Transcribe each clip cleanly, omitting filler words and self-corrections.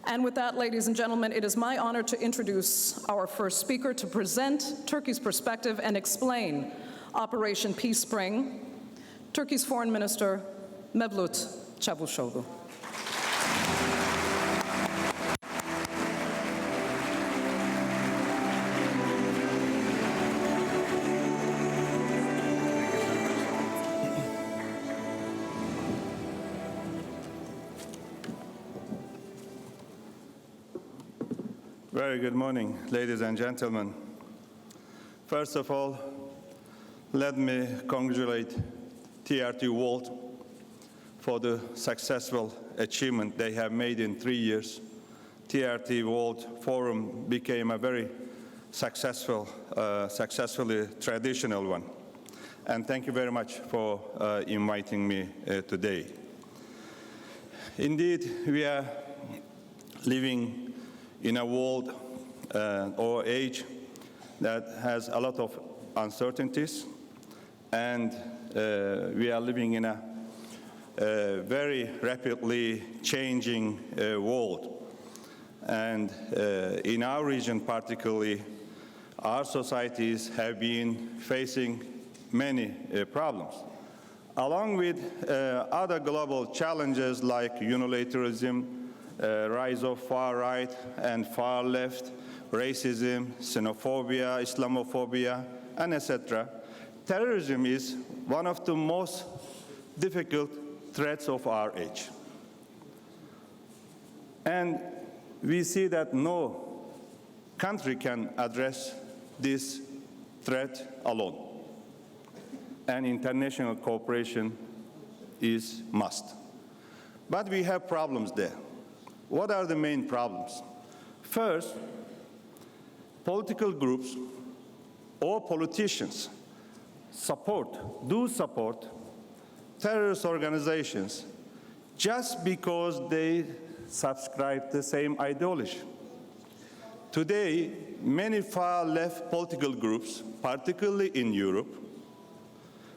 And with that, ladies and gentlemen, it is my honor to introduce our first speaker to present Turkey's perspective and explain Operation Peace Spring, Turkey's Foreign Minister Mevlüt Çavuşoğlu. Very good morning, ladies and gentlemen. First of all, let me congratulate TRT World for the successful achievement they have made in 3 years. TRT World Forum became a very successfully traditional one. And thank you very much for inviting me today. Indeed, we are living in a world or age that has a lot of uncertainties, and we are living in a very rapidly changing world. And in our region particularly, our societies have been facing many problems. Along with other global challenges like unilateralism, rise of far right and far left, racism, xenophobia, Islamophobia, and etc. Terrorism is one of the most difficult threats of our age. And we see that no country can address this threat alone. And international cooperation is must. But we have problems there. What are the main problems? First, political groups or politicians do support terrorist organizations just because they subscribe the same ideology. Today, many far-left political groups, particularly in Europe,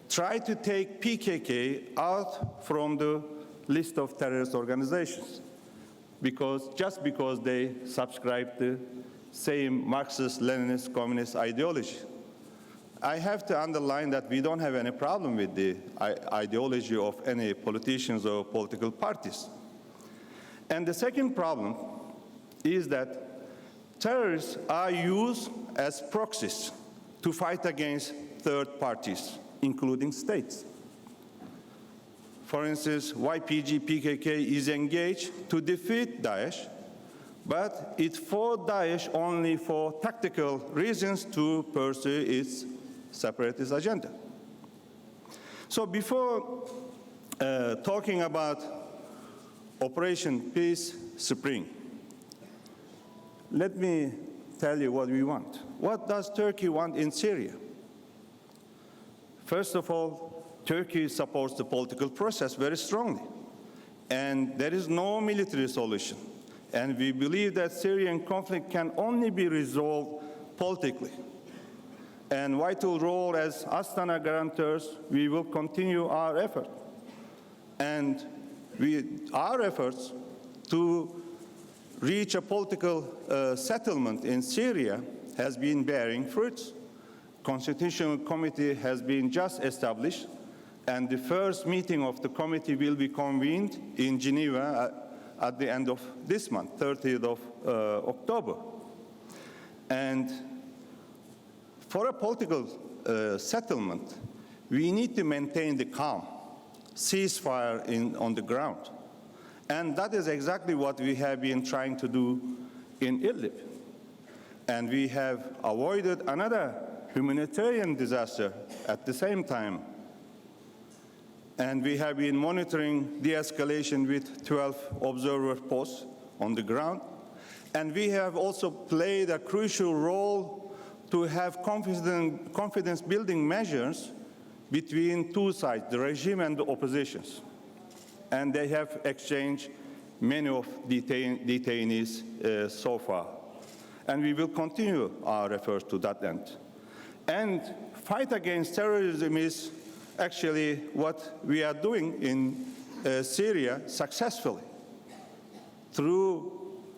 try to take PKK out from the list of terrorist organizations just because they subscribe to the same Marxist, Leninist, communist ideology. I have to underline that we don't have any problem with the ideology of any politicians or political parties. And the second problem is that terrorists are used as proxies to fight against third parties, including states. For instance, YPG PKK is engaged to defeat Daesh, but it fought Daesh only for tactical reasons to pursue its separatist agenda. So before talking about Operation Peace Spring, let me tell you what we want. What does Turkey want in Syria? First of all, Turkey supports the political process very strongly, and there is no military solution. And we believe that Syrian conflict can only be resolved politically. And vital role as Astana guarantors, we will continue our effort. And our efforts to reach a political settlement in Syria has been bearing fruits. Constitutional Committee has been just established, and the first meeting of the committee will be convened in Geneva at the end of this month, 30th of October. And for a political settlement, we need to maintain the calm, ceasefire on the ground. And that is exactly what we have been trying to do in Idlib. And we have avoided another humanitarian disaster at the same time. And we have been monitoring de-escalation with 12 observer posts on the ground. And we have also played a crucial role to have confidence-building measures between two sides, the regime and the oppositions. And they have exchanged many of detainees so far. And we will continue our efforts to that end. And fight against terrorism is actually what we are doing in Syria successfully through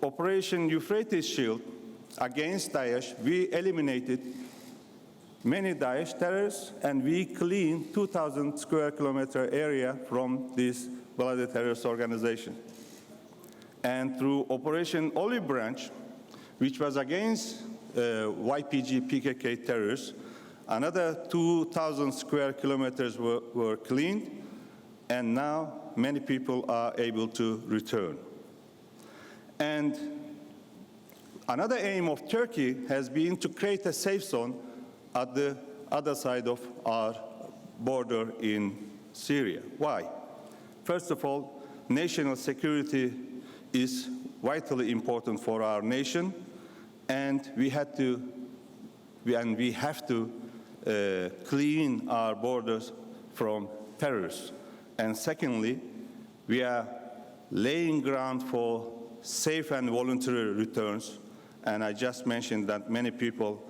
Operation Euphrates Shield against Daesh, we eliminated many Daesh terrorists, and we cleaned 2,000 square kilometer area from this bloody terrorist organization. And through Operation Olive Branch, which was against YPG PKK terrorists, another 2,000 square kilometers were cleaned, and now many people are able to return. And another aim of Turkey has been to create a safe zone at the other side of our border in Syria. Why? First of all, national security is vitally important for our nation, and we have to clean our borders from terrorists. And secondly, we are laying ground for safe and voluntary returns. And I just mentioned that many people,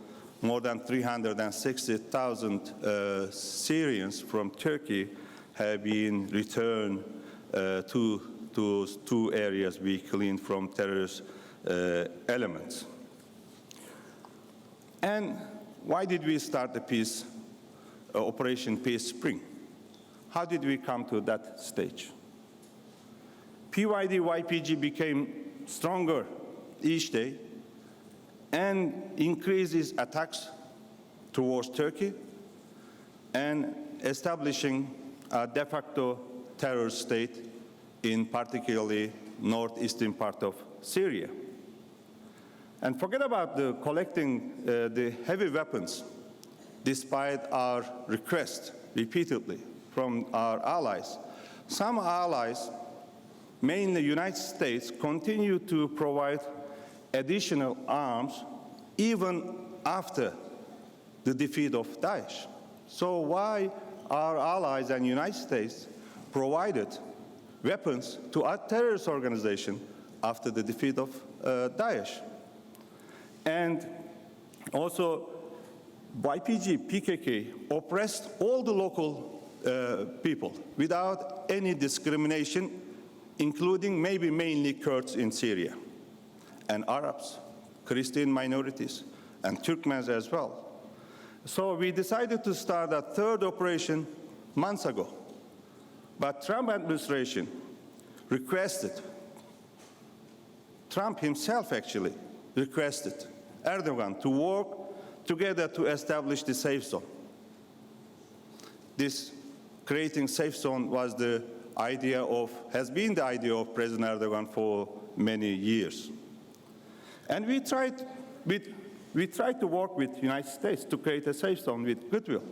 more than 360,000 Syrians from Turkey have been returned to those two areas we cleaned from terrorist elements. And why did we start the peace, Operation Peace Spring? How did we come to that stage? PYD-YPG became stronger each day and increased its attacks towards Turkey and establishing a de facto terror state in particularly northeastern part of Syria. And forget about the collecting the heavy weapons, despite our request repeatedly from our allies. Some allies, mainly the United States, continue to provide additional arms even after the defeat of Daesh. So why our allies and United States provided weapons to our terrorist organization after the defeat of Daesh? And also, YPG, PKK oppressed all the local people without any discrimination, including maybe mainly Kurds in Syria, and Arabs, Christian minorities, and Turkmens as well. So we decided to start a third operation months ago. But Trump administration requested, Trump himself actually requested Erdogan to work together to establish the safe zone. This creating safe zone was the idea of, has been the idea of President Erdogan for many years. And we tried to work with the United States to create a safe zone with goodwill,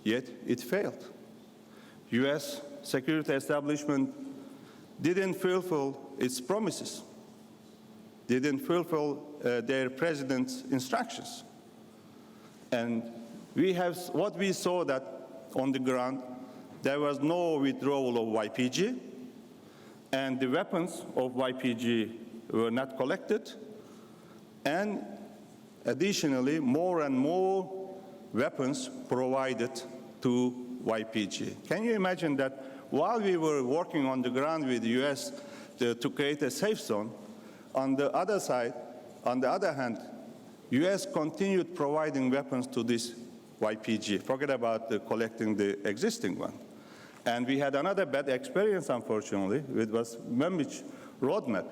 yet it failed. US security establishment didn't fulfill its promises, didn't fulfill their president's instructions. And what we saw that on the ground, there was no withdrawal of YPG, and the weapons of YPG were not collected, and additionally, more and more weapons provided to YPG. Can you imagine that while we were working on the ground with the US to create a safe zone, on the other side, on the other hand, US continued providing weapons to this YPG. Forget about collecting the existing one. And we had another bad experience, unfortunately. It was Mevlüt roadmap.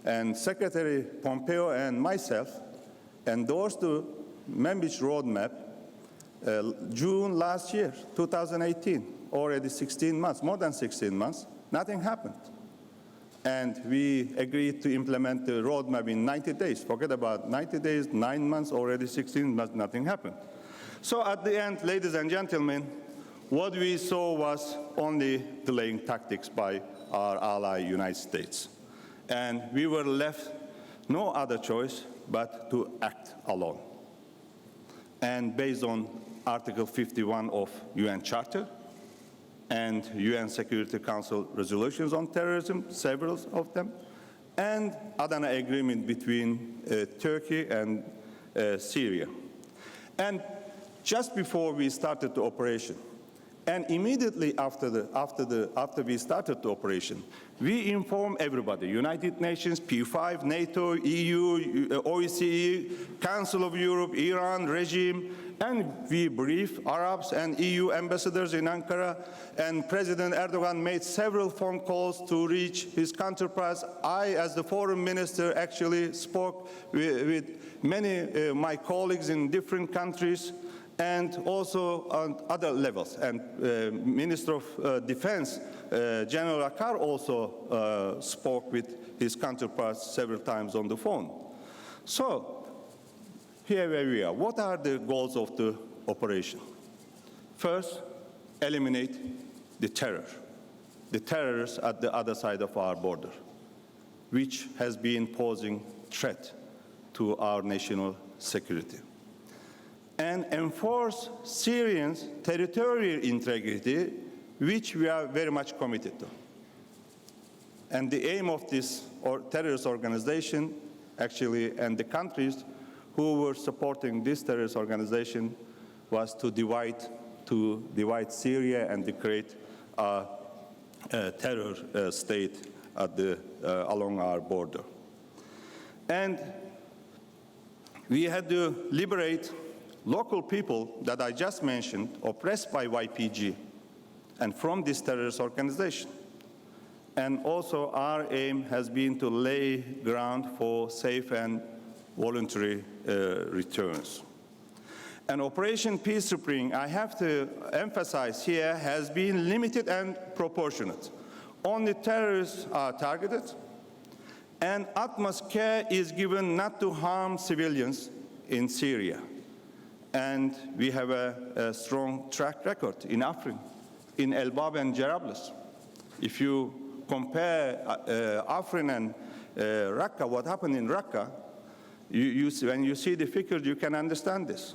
And Secretary Pompeo and myself endorsed the Mevlüt roadmap June last year, 2018, already 16 months, more than 16 months, nothing happened. And we agreed to implement the roadmap in 90 days. Forget about 90 days, 9 months, already 16 months, nothing happened. So at the end, ladies and gentlemen, what we saw was only delaying tactics by our ally, United States. And we were left no other choice but to act alone. And based on Article 51 of UN Charter and UN Security Council resolutions on terrorism, several of them, and Adana Agreement between Turkey and Syria. And just before we started the operation, And immediately after we started the operation, we informed everybody, United Nations, P5, NATO, EU, OECD, Council of Europe, Iran regime, and we briefed Arabs and EU ambassadors in Ankara, and President Erdogan made several phone calls to reach his counterparts. I, as the foreign minister, actually spoke with many my colleagues in different countries, and also on other levels. And Minister of Defense, General Akar, also spoke with his counterparts several times on the phone. So, here where we are. What are the goals of the operation? First, eliminate the terrorists at the other side of our border, which has been posing threat to our national security. And enforce Syrians' territorial integrity, which we are very much committed to. And the aim of this terrorist organization, actually, and the countries who were supporting this terrorist organization, was to divide Syria and to create a terror state at along our border. And we had to liberate local people that I just mentioned, oppressed by YPG and from this terrorist organization. And also our aim has been to lay ground for safe and voluntary returns. And Operation Peace Spring, I have to emphasize here, has been limited and proportionate. Only terrorists are targeted, and utmost care is given not to harm civilians in Syria. And we have a strong track record in Afrin, in Elbab and Jarablus. If you compare Afrin and Raqqa, what happened in Raqqa, when you see the figures, you can understand this.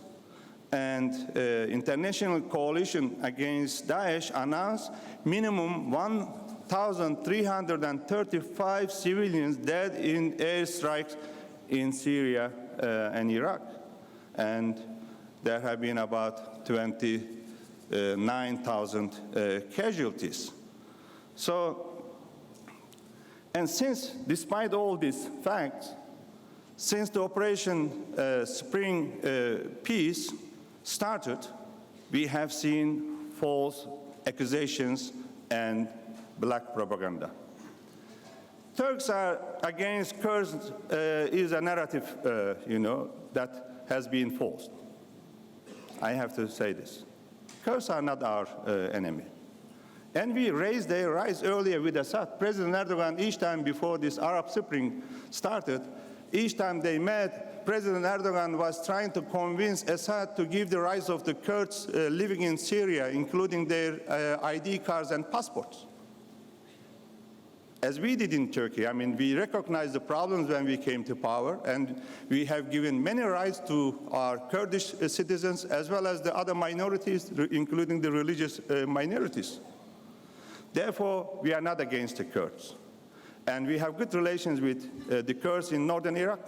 And International Coalition Against Daesh announced minimum 1,335 civilians dead in airstrikes in Syria and Iraq. And there have been about 29,000 casualties. So, and despite all these facts, since the Operation Spring Peace started, we have seen false accusations and black propaganda. Turks are against Kurds is a narrative, that has been false. I have to say this. Kurds are not our enemy. And we raised their rights earlier with Assad. President Erdogan, each time before this Arab Spring started, each time they met, President Erdogan was trying to convince Assad to give the rights of the Kurds living in Syria, including their ID cards and passports. As we did in Turkey, we recognized the problems when we came to power, and we have given many rights to our Kurdish citizens as well as the other minorities, including the religious minorities. Therefore, we are not against the Kurds. And we have good relations with the Kurds in northern Iraq.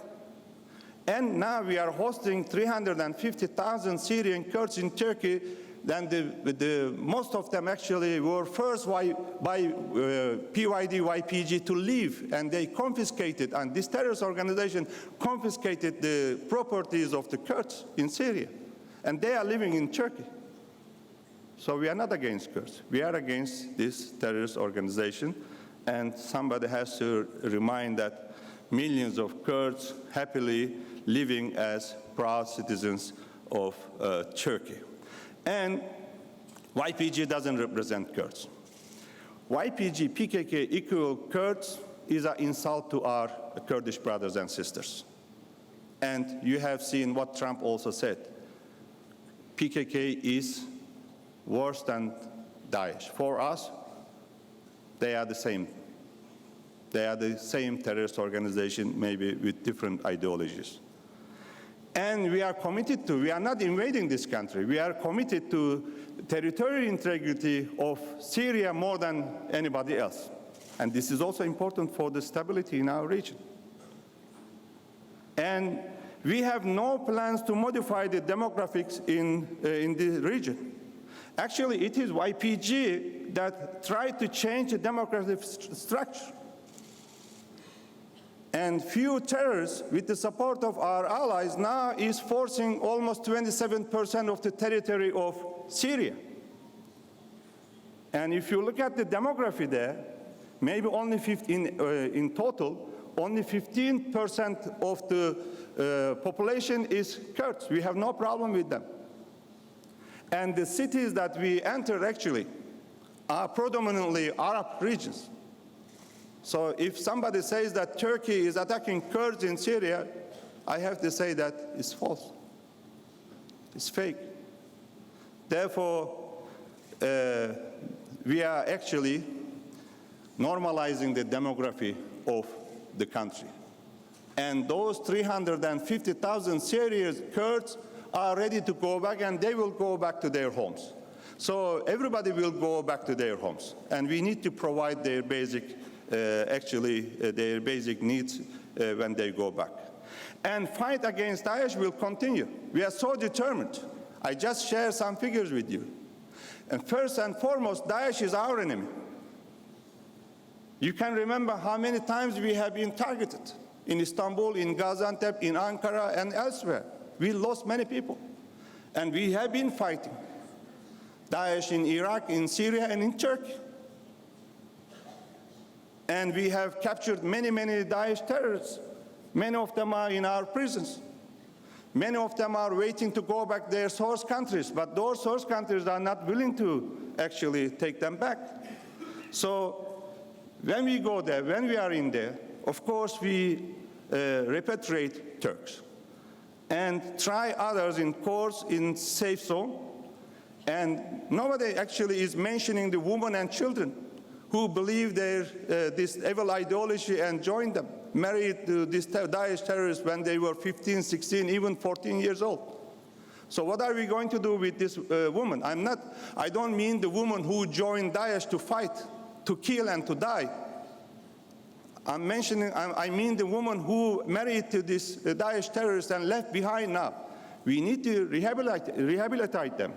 And now we are hosting 350,000 Syrian Kurds in Turkey. Then most of them actually were first by PYD, YPG to leave, and they confiscated, and this terrorist organization confiscated the properties of the Kurds in Syria. And they are living in Turkey. So we are not against Kurds. We are against this terrorist organization. And somebody has to remind that millions of Kurds happily living as proud citizens of Turkey. And YPG doesn't represent Kurds. YPG, PKK equal Kurds is an insult to our Kurdish brothers and sisters. And you have seen what Trump also said. PKK is worse than Daesh. For us, they are the same. They are the same terrorist organization, maybe with different ideologies. And we are committed to, we are not invading this country. We are committed to territorial integrity of Syria more than anybody else. And this is also important for the stability in our region. And we have no plans to modify the demographics in the region. Actually, it is YPG that tried to change the democratic structure. And few terrorists, with the support of our allies, now is forcing almost 27% of the territory of Syria. And if you look at the demography there, maybe only 15, in total, only 15% of the population is Kurds. We have no problem with them. And the cities that we entered actually are predominantly Arab regions. So if somebody says that Turkey is attacking Kurds in Syria, I have to say that it's false. It's fake. Therefore, we are actually normalizing the demography of the country. And those 350,000 Syrian Kurds are ready to go back, and they will go back to their homes. So everybody will go back to their homes, and we need to provide their basic, their basic needs when they go back. And fight against Daesh will continue. We are so determined. I just share some figures with you. And first and foremost, Daesh is our enemy. You can remember how many times we have been targeted in Istanbul, in Gaziantep, in Ankara, and elsewhere. We lost many people. And we have been fighting Daesh in Iraq, in Syria, and in Turkey. And we have captured many, many Daesh terrorists. Many of them are in our prisons. Many of them are waiting to go back to their source countries, but those source countries are not willing to actually take them back. So when we go there, when we are in there, of course we repatriate Turks and try others in course in safe zone. And nobody actually is mentioning the women and children who believe this evil ideology and joined them, married to these Daesh terrorists when they were 15, 16, even 14 years old. So what are we going to do with this woman? I don't mean the woman who joined Daesh to fight, to kill and to die. I mean the woman who married to this Daesh terrorist and left behind now. We need to rehabilitate them,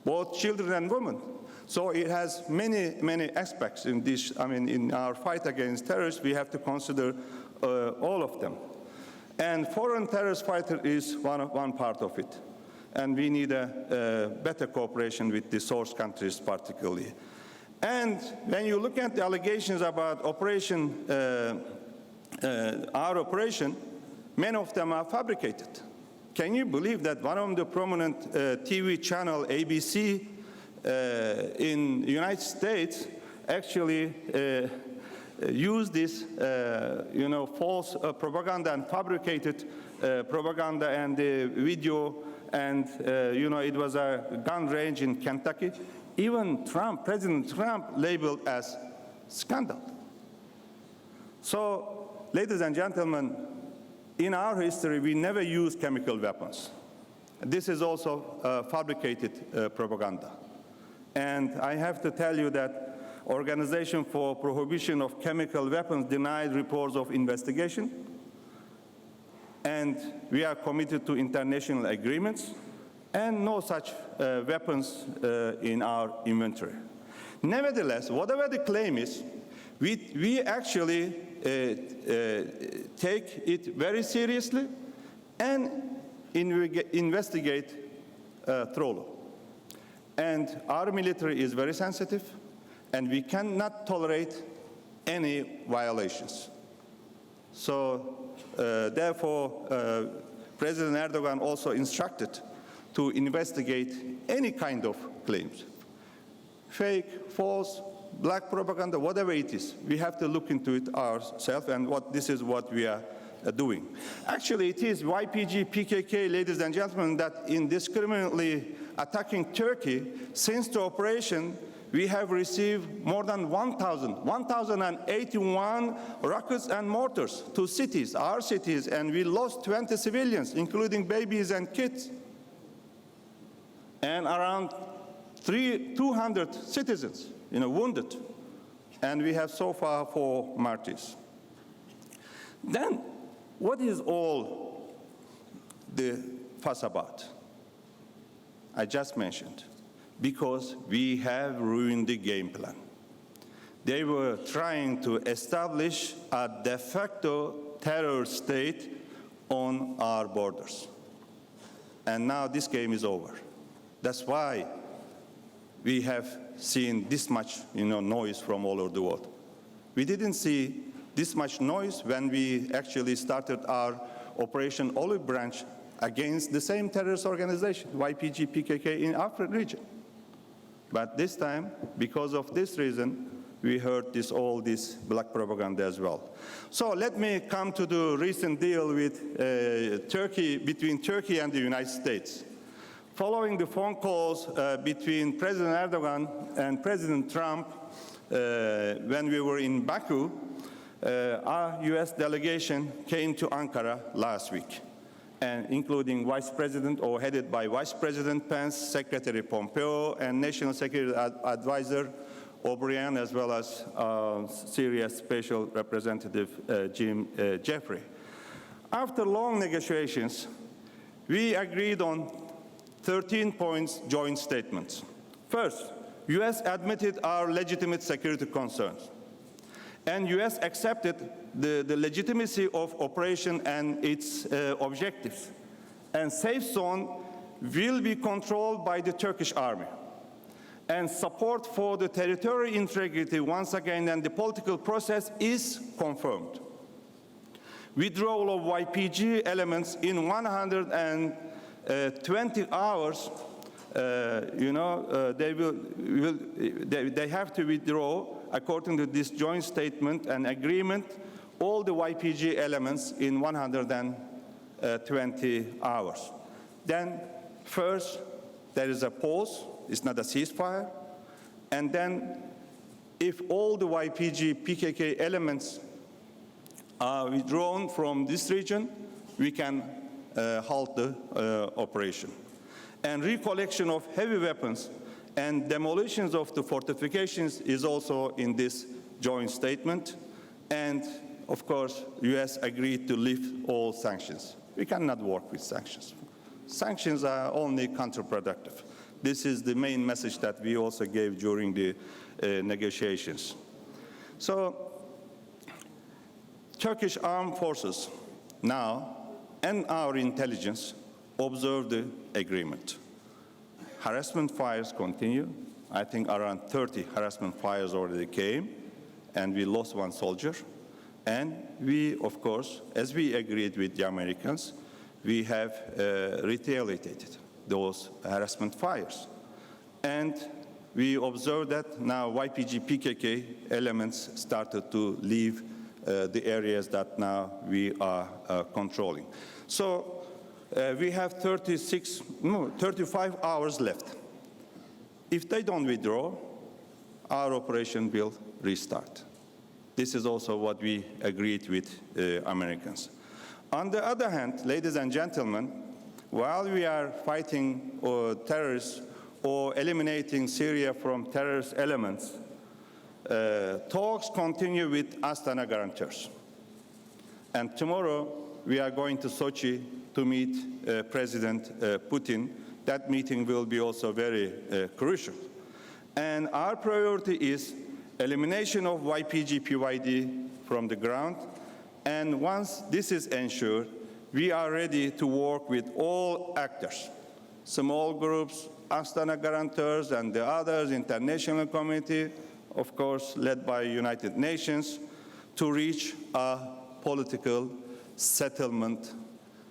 both children and women. So it has many, many aspects in this. I mean, in our fight against terrorists, we have to consider all of them. And foreign terrorist fighter is one part of it. And we need a better cooperation with the source countries particularly. And when you look at the allegations about our operation, many of them are fabricated. Can you believe that one of the prominent TV channel, ABC, in the United States, actually used this, false propaganda and fabricated propaganda and the video, and it was a gun range in Kentucky. Even President Trump labeled as scandal. So, ladies and gentlemen, in our history, we never used chemical weapons. This is also fabricated propaganda. And I have to tell you that Organization for Prohibition of Chemical Weapons denied reports of investigation. And we are committed to international agreements and no such weapons in our inventory. Nevertheless, whatever the claim is, we actually take it very seriously and investigate thoroughly. And our military is very sensitive, and we cannot tolerate any violations. So, therefore, President Erdogan also instructed to investigate any kind of claims. Fake, false, black propaganda, whatever it is, we have to look into it ourselves, and this is what we are doing. Actually, it is YPG, PKK, ladies and gentlemen, that indiscriminately attacking Turkey. Since the operation, we have received more than 1,081 rockets and mortars to cities, our cities, and we lost 20 civilians, including babies and kids, and around 200 citizens, wounded, and we have so far 4 martyrs. Then, what is all the fuss about? I just mentioned. because we have ruined the game plan. They were trying to establish a de facto terror state on our borders. And now this game is over. That's why we have seen this much noise from all over the world. We didn't see this much noise when we actually started our Operation Olive Branch against the same terrorist organization, YPG, PKK, in Afrin region. But this time, because of this reason, we heard all this black propaganda as well. So let me come to the recent deal with between Turkey and the United States. Following the phone calls between President Erdogan and President Trump when we were in Baku, our US delegation came to Ankara last week, and including Vice President, or headed by Vice President Pence, Secretary Pompeo, and National Security Advisor O'Brien, as well as Syria Special Representative Jim Jeffrey. After long negotiations, we agreed on 13 points joint statements. First, US admitted our legitimate security concerns, and US accepted the legitimacy of operation and its objectives. And safe zone will be controlled by the Turkish army. And support for the territorial integrity once again and the political process is confirmed. Withdrawal of YPG elements in 120 hours, they have to withdraw, according to this joint statement and agreement, all the YPG elements in 120 hours. Then first, there is a pause. It's not a ceasefire. And then if all the YPG, PKK elements are withdrawn from this region, we can halt the operation. And recollection of heavy weapons and demolitions of the fortifications is also in this joint statement. And of course, US agreed to lift all sanctions. We cannot work with sanctions. Sanctions are only counterproductive. This is the main message that we also gave during the negotiations. So, Turkish armed forces now and our intelligence observe the agreement. Harassment fires continue. I think around 30 harassment fires already came, and we lost one soldier. And we, of course, as we agreed with the Americans, we have retaliated those harassment fires. And we observed that now YPG, PKK elements started to leave the areas that now we are controlling. So we have 35 hours left. If they don't withdraw, our operation will restart. This is also what we agreed with Americans. On the other hand, ladies and gentlemen, while we are fighting terrorists or eliminating Syria from terrorist elements, talks continue with Astana guarantors. And tomorrow we are going to Sochi to meet President Putin. That meeting will be also very crucial. And our priority is elimination of YPG, PYD from the ground. And once this is ensured, we are ready to work with all actors, small groups, Astana guarantors, and the others, international community, of course, led by United Nations, to reach a political settlement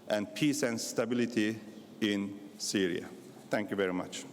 and peace and stability in Syria. Thank you very much.